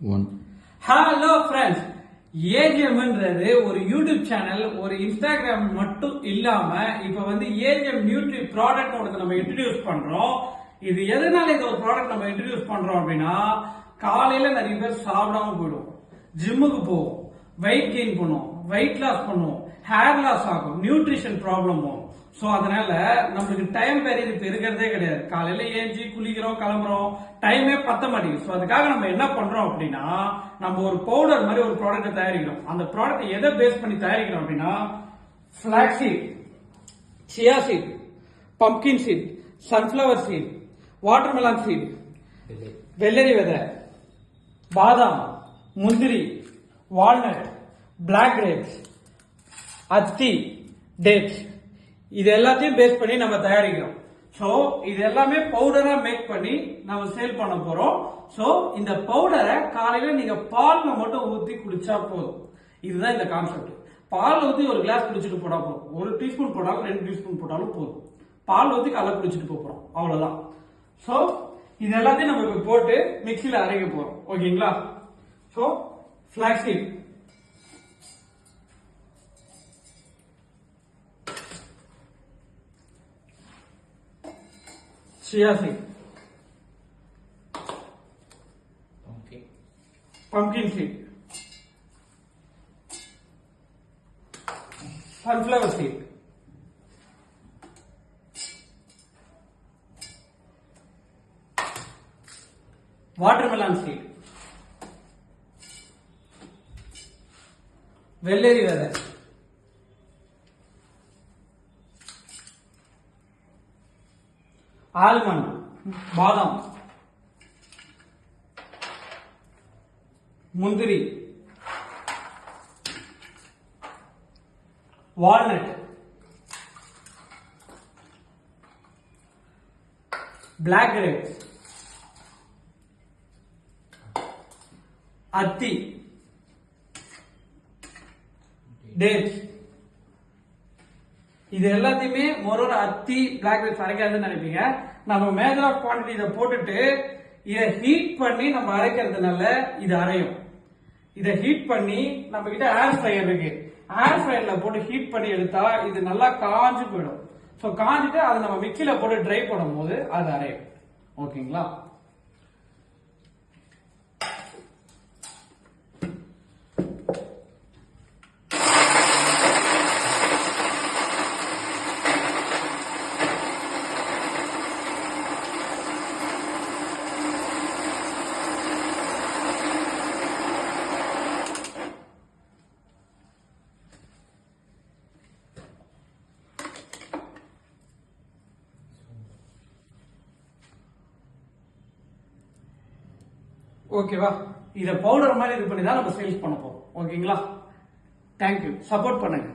1. Hello friends, ஏஜிஎம்ன்றது ஒரு YouTube channel, ஒரு Instagram மட்டும் இல்லாம இப்ப ஏஜிஎம் நியூட்ரி ப்ராடக்ட் ஒன்று நம்ம இன்ட்ரடியூஸ் பண்றோம். இது எதனால இந்த ஒரு ப்ராடக்ட் நம்ம இன்ட்ரடியூஸ் பண்றோம் அப்படின்னா, காலையில நிறைய பேர் சாப்பிடாம போயிடும், ஜிம்முக்கு போவோம், வெயிட் கெயின் பண்ணுவோம், வெயிட் லாஸ் பண்ணுவோம், ஹேர் லாஸ் ஆகும், நியூட்ரிஷன் ப்ராப்ளம் வரும். சோ அதனால நம்மளுக்கு டைம் பேரியர் இப்ப இருக்கிறதே கிடையாது. காலையில ஏஞ்சி குளிக்கிறோம், கிளம்புறோம், டைமே பத்த மாட்டேங்குது. சோ அதுக்காக நம்ம என்ன பண்றோம் அப்படின்னா, நம்ம ஒரு பவுடர் மாதிரி ஒரு ப்ராடக்ட் தயாரிக்கிறோம். அந்த ப்ராடக்ட் எதை பேஸ் பண்ணி தயாரிக்கிறோம் அப்படின்னா, flax seed, chia seed, pumpkin seed, sunflower seed, watermelon seed, வெள்ளரி விதை, பாதாம், முந்திரி, வால்நட், பிளாக் கிரேப்ஸ், அத்தி, டேட்ஸ், இது எல்லாத்தையும் பேஸ் பண்ணி நம்ம தயாரிக்கிறோம். சோ இது எல்லாமே பவுடரா மேக் பண்ணி நம்ம சேல் பண்ண போறோம். சோ இந்த பவுடரை காலையில நீங்க பால்ல மட்டும் ஊத்தி குடிச்சா போதும். இதுதான் இந்த கான்செப்ட். பால் ஊத்தி ஒரு கிளாஸ் குடிச்சிட்டு போனா போதும். ஒரு டீஸ்பூன் போட்டாலும் 2 டீஸ்பூன் போட்டாலும் போதும். பால் ஊத்தி காலைல குடிச்சிட்டு போறோம், அவ்வளவுதான். சோ இது எல்லாத்தையும் நம்ம இப்ப போட்டு மிக்சியில அரைக்க போறோம். ஓகேங்களா? So ஃபிளாக்ஸீட், chia seed, pumpkin seed, sunflower seed, watermelon seed, வெள்ளரி விதை, ஆல்மண்ட், பாதாம், முந்திரி, வால்நட், பிளாக் கிரேப்ஸ், அத்தி, டேட்ஸ். இது எல்லாத்தையுமே ஒரு அத்தி, பிளாக் கிரேப்ஸ் அரைக்காதுன்னு நினைப்பீங்க. நம்ம மேஜர் ஆஃப் குவான்டிட்டி இதை போட்டுட்டு இதை ஹீட் பண்ணி நம்ம அரைக்கிறதுனால இது அரையும். இதை ஹீட் பண்ணி நம்ம கிட்ட ஏர் ஃப்ரையர் இருக்கு, ஏர் ஃப்ரையர்ல போட்டு ஹீட் பண்ணி எடுத்தா இது நல்லா காஞ்சு போயிடும். ஸோ காஞ்சிட்டு அதை நம்ம மிக்சியில போட்டு ட்ரை பண்ணும் போது அது அரையும். ஓகேங்களா? ஓகேவா? இதை பவுடர் மாதிரி இது பண்ணி தான் நம்ம சேல்ஸ் பண்ண போறோம். ஓகேங்களா? தேங்க்யூ. சப்போர்ட் பண்ணுங்க.